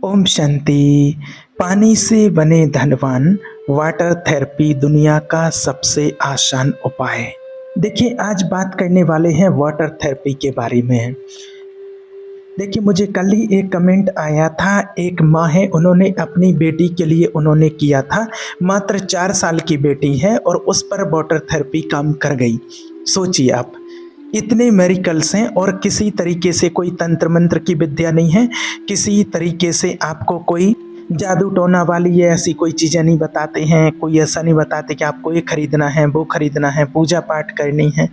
ओम शांति। पानी से बने धनवान। वाटर थेरेपी दुनिया का सबसे आसान उपाय। देखिए, आज बात करने वाले हैं वाटर थेरेपी के बारे में। देखिए, मुझे कल ही एक कमेंट आया था। एक माँ है, उन्होंने अपनी बेटी के लिए उन्होंने किया था। मात्र 4 साल की बेटी है और उस पर वाटर थेरेपी काम कर गई। सोचिए आप, इतने मेरिकल्स हैं और किसी तरीके से कोई तंत्र मंत्र की विद्या नहीं है, किसी तरीके से आपको कोई जादू टोना वाली या ऐसी कोई चीज़ें नहीं बताते हैं। कोई ऐसा नहीं बताते कि आपको ये खरीदना है, वो खरीदना है, पूजा पाठ करनी है।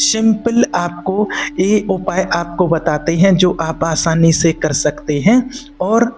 सिंपल आपको ये उपाय आपको बताते हैं जो आप आसानी से कर सकते हैं। और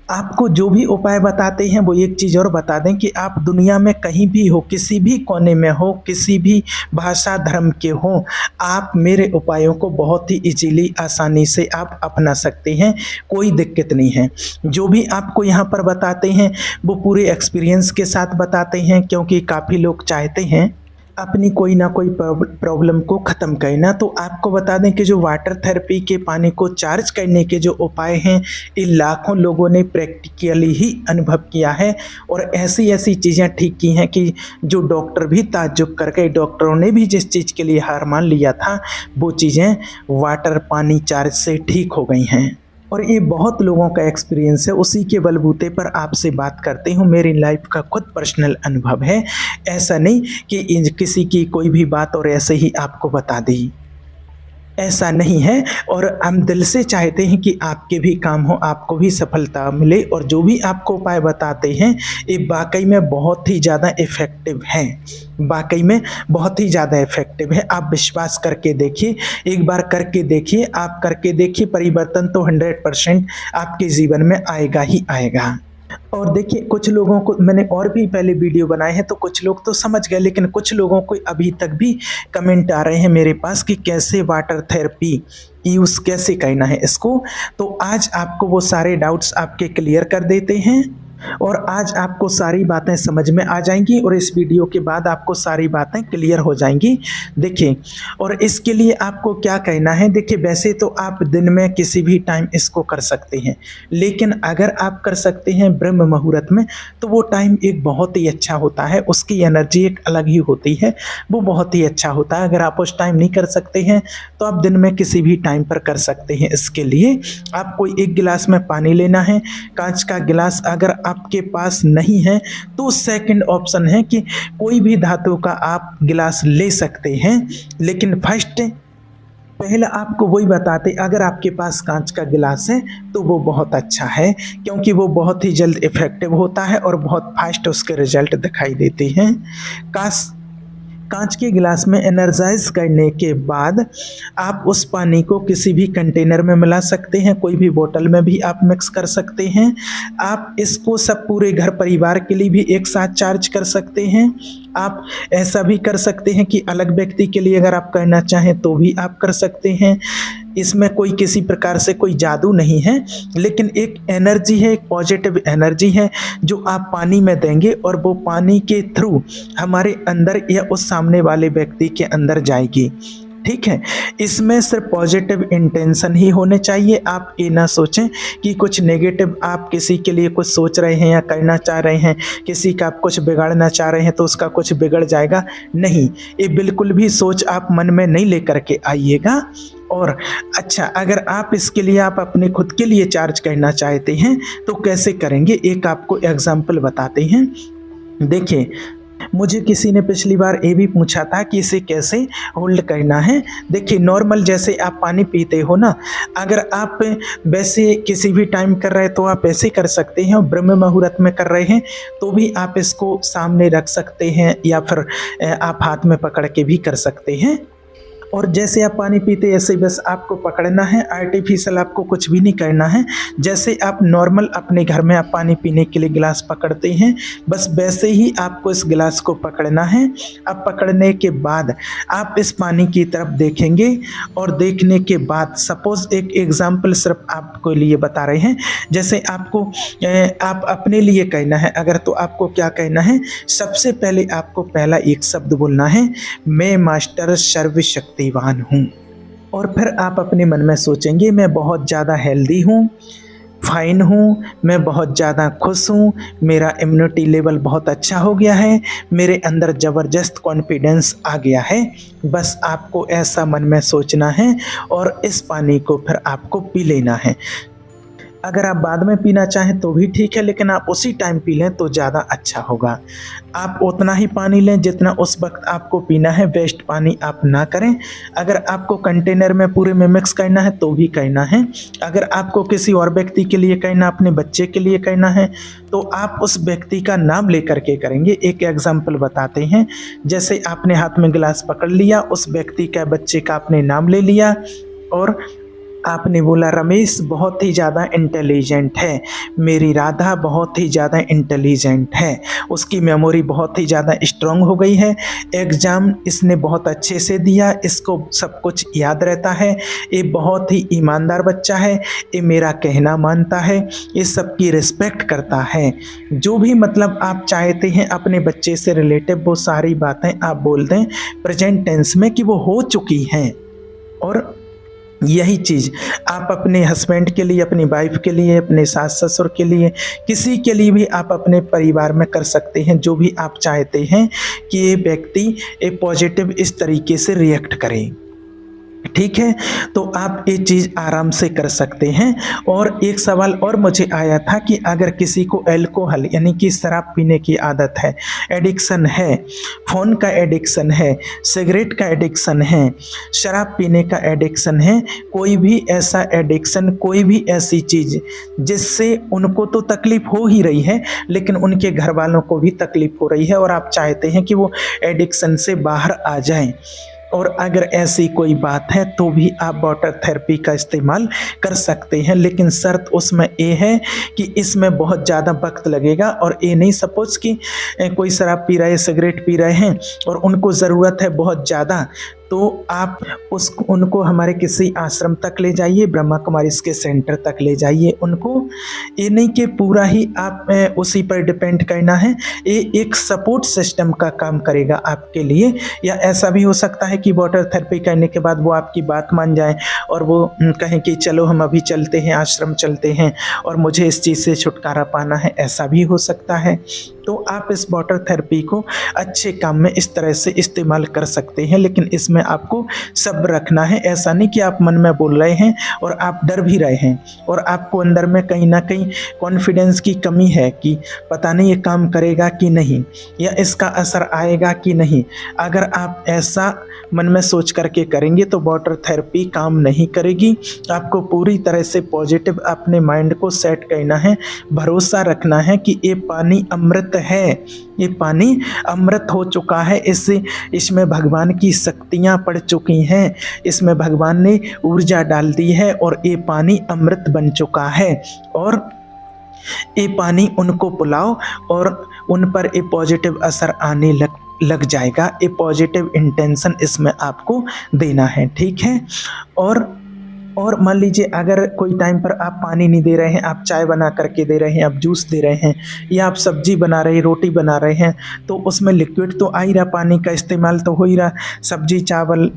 आपको जो भी उपाय बताते हैं वो एक चीज़ और बता दें कि आप दुनिया में कहीं भी हो, किसी भी कोने में हो, किसी भी भाषा धर्म के हो, आप मेरे उपायों को बहुत ही इजीली आसानी से आप अपना सकते हैं। कोई दिक्कत नहीं है। जो भी आपको यहाँ पर बताते हैं वो पूरे एक्सपीरियंस के साथ बताते हैं, क्योंकि काफ़ी लोग चाहते हैं अपनी कोई ना कोई प्रॉब्लम को ख़त्म करना। तो आपको बता दें कि जो वाटर थेरेपी के पानी को चार्ज करने के जो उपाय हैं, ये लाखों लोगों ने प्रैक्टिकली ही अनुभव किया है और ऐसी ऐसी चीज़ें ठीक की हैं कि जो डॉक्टर भी ताज्जुब कर गए। डॉक्टरों ने भी जिस चीज़ के लिए हार मान लिया था, वो चीज़ें वाटर पानी चार्ज से ठीक हो गई हैं। और ये बहुत लोगों का एक्सपीरियंस है, उसी के बलबूते पर आपसे बात करते हूँ। मेरी लाइफ का खुद पर्सनल अनुभव है। ऐसा नहीं कि किसी की कोई भी बात और ऐसे ही आपको बता दी, ऐसा नहीं है। और हम दिल से चाहते हैं कि आपके भी काम हो, आपको भी सफलता मिले। और जो भी आपको उपाय बताते हैं ये वाकई में बहुत ही ज़्यादा इफ़ेक्टिव हैं। वाकई में बहुत ही ज़्यादा इफ़ेक्टिव है। आप विश्वास करके देखिए, एक बार करके देखिए, आप करके देखिए, परिवर्तन तो 100% आपके जीवन में आएगा ही आएगा। और देखिए, कुछ लोगों को मैंने और भी पहले वीडियो बनाए हैं तो कुछ लोग तो समझ गए, लेकिन कुछ लोगों को अभी तक भी कमेंट आ रहे हैं मेरे पास कि कैसे वाटर थेरेपी यूज़ कैसे करना है इसको। तो आज आपको वो सारे डाउट्स आपके क्लियर कर देते हैं और आज आपको सारी बातें समझ में आ जाएंगी और इस वीडियो के बाद आपको सारी बातें क्लियर हो जाएंगी। देखिए, और इसके लिए आपको क्या करना है। देखिए, वैसे तो आप दिन में किसी भी टाइम इसको कर सकते हैं, लेकिन अगर आप कर सकते हैं ब्रह्म मुहूर्त में तो वो टाइम एक बहुत ही अच्छा होता है। उसकी एनर्जी एक अलग ही होती है, वो बहुत ही अच्छा होता है। अगर आप उस टाइम नहीं कर सकते हैं तो आप दिन में किसी भी टाइम पर कर सकते हैं। इसके लिए आपको एक गिलास में पानी लेना है, कांच का गिलास। अगर आपके पास नहीं है तो सेकंड ऑप्शन है कि कोई भी धातु का आप गिलास ले सकते हैं, लेकिन फर्स्ट पहले आपको वही बताते, अगर आपके पास कांच का गिलास है तो वो बहुत अच्छा है, क्योंकि वो बहुत ही जल्द इफेक्टिव होता है और बहुत फास्ट उसके रिजल्ट दिखाई देते हैं। कांच के गिलास में एनर्जाइज करने के बाद आप उस पानी को किसी भी कंटेनर में मिला सकते हैं, कोई भी बोतल में भी आप मिक्स कर सकते हैं। आप इसको सब पूरे घर परिवार के लिए भी एक साथ चार्ज कर सकते हैं। आप ऐसा भी कर सकते हैं कि अलग व्यक्ति के लिए अगर आप करना चाहें तो भी आप कर सकते हैं। इसमें कोई किसी प्रकार से कोई जादू नहीं है, लेकिन एक एनर्जी है, एक पॉजिटिव एनर्जी है जो आप पानी में देंगे और वो पानी के थ्रू हमारे अंदर या उस सामने वाले व्यक्ति के अंदर जाएगी। ठीक है, इसमें सिर्फ पॉजिटिव इंटेंशन ही होने चाहिए। आप ये ना सोचें कि कुछ नेगेटिव आप किसी के लिए कुछ सोच रहे हैं या करना चाह रहे हैं, किसी का आप कुछ बिगाड़ना चाह रहे हैं तो उसका कुछ बिगड़ जाएगा। नहीं, ये बिल्कुल भी सोच आप मन में नहीं लेकर के आइएगा। और अच्छा, अगर आप इसके लिए आप अपने खुद के लिए चार्ज करना चाहते हैं तो कैसे करेंगे, एक आपको एग्जाम्पल बताते हैं। देखिए, मुझे किसी ने पिछली बार ये भी पूछा था कि इसे कैसे होल्ड करना है। देखिए, नॉर्मल जैसे आप पानी पीते हो ना, अगर आप वैसे किसी भी टाइम कर रहे हैं तो आप ऐसे कर सकते हैं, और ब्रह्म मुहूर्त में कर रहे हैं तो भी आप इसको सामने रख सकते हैं या फिर आप हाथ में पकड़ के भी कर सकते हैं। और जैसे आप पानी पीते ऐसे बस आपको पकड़ना है, आर्टिफिशियल आपको कुछ भी नहीं करना है। जैसे आप नॉर्मल अपने घर में आप पानी पीने के लिए गिलास पकड़ते हैं, बस वैसे ही आपको इस गिलास को पकड़ना है। अब पकड़ने के बाद आप इस पानी की तरफ देखेंगे और देखने के बाद सपोज एक एग्जाम्पल सिर्फ आपको लिए बता रहे हैं। जैसे आपको आप अपने लिए कहना है अगर, तो आपको क्या कहना है, सबसे पहले आपको पहला एक शब्द बोलना है, मैं मास्टर सर्वशक्तिवान हूँ। और फिर आप अपने मन में सोचेंगे मैं बहुत ज़्यादा हेल्दी हूँ, फाइन हूँ, मैं बहुत ज़्यादा खुश हूँ, मेरा इम्यूनिटी लेवल बहुत अच्छा हो गया है, मेरे अंदर ज़बरदस्त कॉन्फिडेंस आ गया है। बस आपको ऐसा मन में सोचना है और इस पानी को फिर आपको पी लेना है। अगर आप बाद में पीना चाहें तो भी ठीक है, लेकिन आप उसी टाइम पी लें तो ज़्यादा अच्छा होगा। आप उतना ही पानी लें जितना उस वक्त आपको पीना है, वेस्ट पानी आप ना करें। अगर आपको कंटेनर में पूरे में मिक्स करना है तो भी करना है। अगर आपको किसी और व्यक्ति के लिए करना, अपने बच्चे के लिए करना है, तो आप उस व्यक्ति का नाम लेकर के करेंगे। एक एग्जाम्पल बताते हैं, जैसे आपने हाथ में गिलास पकड़ लिया, उस व्यक्ति का, बच्चे का आपने नाम ले लिया और आपने बोला रमेश बहुत ही ज़्यादा इंटेलिजेंट है, मेरी राधा बहुत ही ज़्यादा इंटेलिजेंट है, उसकी मेमोरी बहुत ही ज़्यादा स्ट्रांग हो गई है, एग्ज़ाम इसने बहुत अच्छे से दिया, इसको सब कुछ याद रहता है, ये बहुत ही ईमानदार बच्चा है, ये मेरा कहना मानता है, ये सबकी रिस्पेक्ट करता है। जो भी मतलब आप चाहते हैं अपने बच्चे से रिलेटिव वो सारी बातें आप बोल दें प्रेजेंट टेंस में कि वो हो चुकी हैं। और यही चीज़ आप अपने हस्बैंड के लिए, अपनी वाइफ के लिए, अपने सास ससुर के लिए, किसी के लिए भी आप अपने परिवार में कर सकते हैं, जो भी आप चाहते हैं कि ये व्यक्ति एक पॉजिटिव इस तरीके से रिएक्ट करे। ठीक है, तो आप ये चीज़ आराम से कर सकते हैं। और एक सवाल और मुझे आया था कि अगर किसी को अल्कोहल यानी कि शराब पीने की आदत है, एडिक्शन है, फ़ोन का एडिक्शन है, सिगरेट का एडिक्शन है, शराब पीने का एडिक्शन है, कोई भी ऐसा एडिक्शन, कोई भी ऐसी चीज़ जिससे उनको तो तकलीफ़ हो ही रही है लेकिन उनके घर वालों को भी तकलीफ़ हो रही है और आप चाहते हैं कि वो एडिक्शन से बाहर आ जाएं, और अगर ऐसी कोई बात है तो भी आप वाटर थेरेपी का इस्तेमाल कर सकते हैं। लेकिन शर्त उसमें ये है कि इसमें बहुत ज़्यादा वक्त लगेगा। और ये नहीं सपोज़ कि कोई शराब पी रहे, सिगरेट पी रहे हैं और उनको ज़रूरत है बहुत ज़्यादा, तो आप उनको हमारे किसी आश्रम तक ले जाइए, ब्रह्मा कुमारीज़ के सेंटर तक ले जाइए उनको। ये नहीं कि पूरा ही आप उसी पर डिपेंड करना है, ये एक सपोर्ट सिस्टम का काम करेगा आपके लिए। या ऐसा भी हो सकता है कि वाटर थेरेपी करने के बाद वो आपकी बात मान जाए और वो कहें कि चलो हम अभी चलते हैं, आश्रम चलते हैं और मुझे इस चीज़ से छुटकारा पाना है, ऐसा भी हो सकता है। तो आप इस वाटर थेरेपी को अच्छे काम में इस तरह से इस्तेमाल कर सकते हैं, लेकिन इसमें आपको सब्र रखना है। ऐसा नहीं कि आप मन में बोल रहे हैं और आप डर भी रहे हैं और आपको अंदर में कहीं ना कहीं कॉन्फिडेंस की कमी है कि पता नहीं ये काम करेगा कि नहीं, या इसका असर आएगा कि नहीं। अगर आप ऐसा मन में सोच करके करेंगे तो वाटर थेरेपी काम नहीं करेगी। आपको पूरी तरह से पॉजिटिव अपने माइंड को सेट करना है, भरोसा रखना है कि ये पानी अमृत है, ये पानी अमृत हो चुका है, इसमें भगवान की शक्तियाँ पड़ चुकी हैं, इसमें भगवान ने ऊर्जा डाल दी है और ये पानी अमृत बन चुका है। और ये पानी उनको पिलाओ और उन पर ये पॉजिटिव असर आने लग जाएगा। ये पॉजिटिव इंटेंशन इसमें आपको देना है, ठीक है। और मान लीजिए अगर कोई टाइम पर आप पानी नहीं दे रहे हैं, आप चाय बना करके दे रहे हैं, आप जूस दे रहे हैं, या आप सब्जी बना रहे हैं, रोटी बना रहे हैं, तो उसमें लिक्विड तो आ ही रहा, पानी का इस्तेमाल तो हो ही रहा। सब्जी, चावल,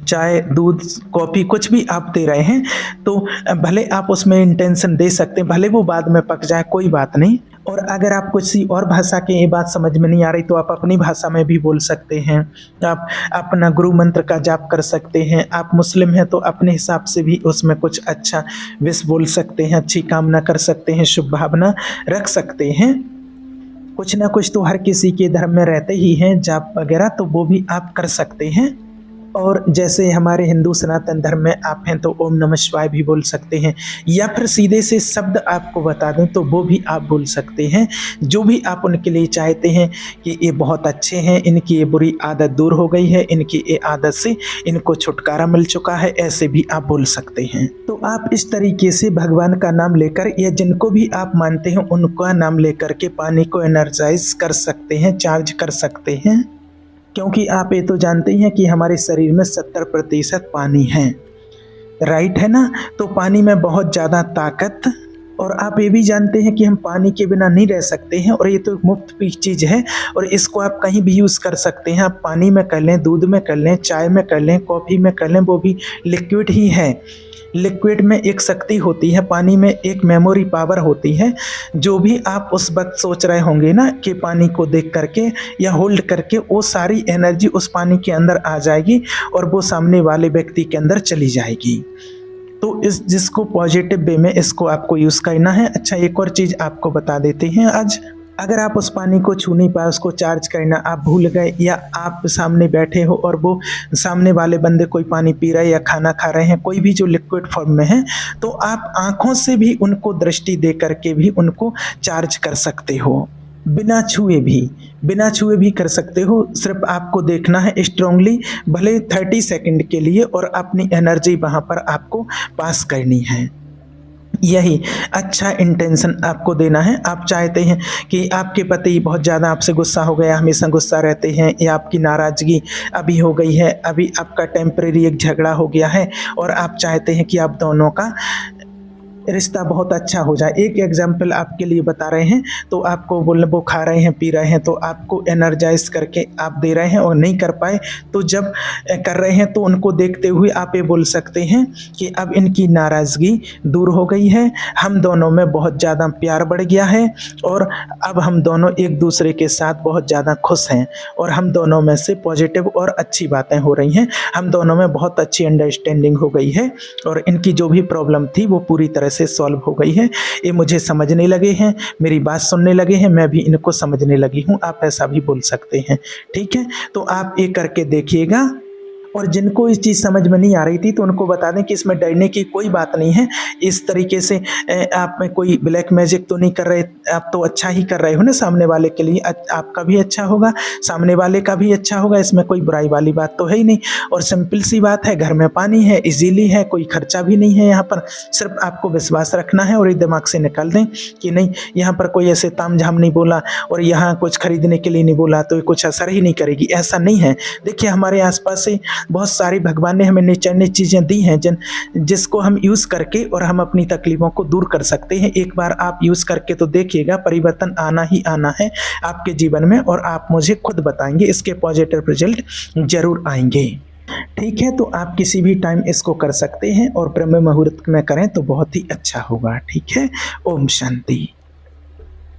चाय, दूध, कॉफ़ी कुछ भी आप दे रहे हैं तो भले आप उसमें इंटेंशन दे सकते हैं, भले वो बाद में पक जाए, कोई बात नहीं। और अगर आप किसी और भाषा के ये बात समझ में नहीं आ रही तो आप अपनी भाषा में भी बोल सकते हैं। आप अपना गुरु मंत्र का जाप कर सकते हैं। आप मुस्लिम हैं तो अपने हिसाब से भी उसमें कुछ अच्छा विश बोल सकते हैं, अच्छी कामना कर सकते हैं, शुभ भावना रख सकते हैं। कुछ ना कुछ तो हर किसी के धर्म में रहते ही हैं, जाप वगैरह, तो वो भी आप कर सकते हैं। और जैसे हमारे हिंदू सनातन धर्म में आप हैं तो ओम नमः शिवाय भी बोल सकते हैं, या फिर सीधे से शब्द आपको बता दें तो वो भी आप बोल सकते हैं। जो भी आप उनके लिए चाहते हैं कि ये बहुत अच्छे हैं, इनकी ये बुरी आदत दूर हो गई है, इनकी ये आदत से इनको छुटकारा मिल चुका है, ऐसे भी आप बोल सकते हैं। तो आप इस तरीके से भगवान का नाम लेकर या जिनको भी आप मानते हैं उनका नाम लेकर के पानी को एनर्जाइज कर सकते हैं, चार्ज कर सकते हैं। क्योंकि आप ये तो जानते ही हैं कि हमारे शरीर में 70% पानी है, राइट है ना। तो पानी में बहुत ज़्यादा ताकत और आप ये भी जानते हैं कि हम पानी के बिना नहीं रह सकते हैं और ये तो मुफ्त की चीज़ है और इसको आप कहीं भी यूज़ कर सकते हैं। आप पानी में कर लें, दूध में कर लें, चाय में कर लें, कॉफ़ी में कर लें, वो भी लिक्विड ही है। लिक्विड में एक शक्ति होती है, पानी में एक मेमोरी पावर होती है। जो भी आप उस वक़्त सोच रहे होंगे ना कि पानी को देख करके या होल्ड करके, वो सारी एनर्जी उस पानी के अंदर आ जाएगी और वो सामने वाले व्यक्ति के अंदर चली जाएगी। तो इस जिसको पॉजिटिव वे में इसको आपको यूज़ करना है। अच्छा, एक और चीज़ आपको बता देते हैं आज। अगर आप उस पानी को छू नहीं पाए, उसको चार्ज करना आप भूल गए, या आप सामने बैठे हो और वो सामने वाले बंदे कोई पानी पी रहे हैं या खाना खा रहे हैं, कोई भी जो लिक्विड फॉर्म में है, तो आप आँखों से भी उनको दृष्टि दे करके भी उनको चार्ज कर सकते हो। बिना छुए भी कर सकते हो। सिर्फ आपको देखना है स्ट्रांगली, भले 30 सेकंड के लिए, और अपनी एनर्जी वहाँ पर आपको पास करनी है। यही अच्छा इंटेंशन आपको देना है। आप चाहते हैं कि आपके पति बहुत ज़्यादा आपसे गुस्सा हो गया, हमेशा गुस्सा रहते हैं, या आपकी नाराज़गी अभी हो गई है, अभी आपका टेम्परेरी एक झगड़ा हो गया है और आप चाहते हैं कि आप दोनों का रिश्ता बहुत अच्छा हो जाए। एक एग्जाम्पल आपके लिए बता रहे हैं, तो आपको वो खा रहे हैं, पी रहे हैं, तो आपको एनर्जाइज करके आप दे रहे हैं और नहीं कर पाए, तो जब कर रहे हैं तो उनको देखते हुए आप ये बोल सकते हैं कि अब इनकी नाराज़गी दूर हो गई है, हम दोनों में बहुत ज़्यादा प्यार बढ़ गया है और अब हम दोनों एक दूसरे के साथ बहुत ज़्यादा खुश हैं और हम दोनों में से पॉजिटिव और अच्छी बातें हो रही हैं, हम दोनों में बहुत अच्छी अंडरस्टैंडिंग हो गई है और इनकी जो भी प्रॉब्लम थी वो पूरी तरह से सॉल्व हो गई है। ये मुझे समझने लगे हैं, मेरी बात सुनने लगे हैं, मैं भी इनको समझने लगी हूँ। आप ऐसा भी बोल सकते हैं, ठीक है। तो आप ये करके देखिएगा। और जिनको इस चीज़ समझ में नहीं आ रही थी तो उनको बता दें कि इसमें डरने की कोई बात नहीं है। इस तरीके से आप में कोई ब्लैक मैजिक तो नहीं कर रहे, आप तो अच्छा ही कर रहे हो ना सामने वाले के लिए। आपका भी अच्छा होगा, सामने वाले का भी अच्छा होगा, इसमें कोई बुराई वाली बात तो है ही नहीं। और सिंपल सी बात है, घर में पानी है, इजीली है, कोई खर्चा भी नहीं है यहाँ पर। सिर्फ आपको विश्वास रखना है और ये दिमाग से निकाल दें कि नहीं, यहाँ पर कोई ऐसे तामझाम नहीं बोला और यहाँ कुछ खरीदने के लिए नहीं बोला तो ये कुछ असर ही नहीं करेगी, ऐसा नहीं है। देखिए, हमारे आसपास से बहुत सारी भगवान ने हमें नेचर चीज़ें दी हैं जिसको हम यूज़ करके और हम अपनी तकलीफ़ों को दूर कर सकते हैं। एक बार आप यूज़ करके तो देखिएगा, परिवर्तन आना ही आना है आपके जीवन में और आप मुझे खुद बताएंगे, इसके पॉजिटिव रिजल्ट ज़रूर आएंगे। ठीक है, तो आप किसी भी टाइम इसको कर सकते हैं और ब्रह्म मुहूर्त में करें तो बहुत ही अच्छा होगा। ठीक है, ओम शांति।